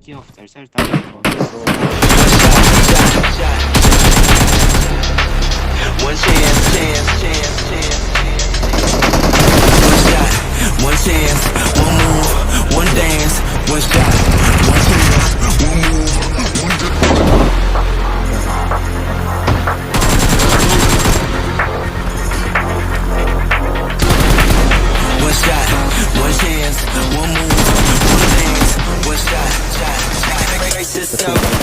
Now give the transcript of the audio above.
살찐 없어 살짝 One shot, one chance, one move, one dance, one shot, one chance, one move, one dance. One shot, one chance, one move, one dance, one shot, shot, shot.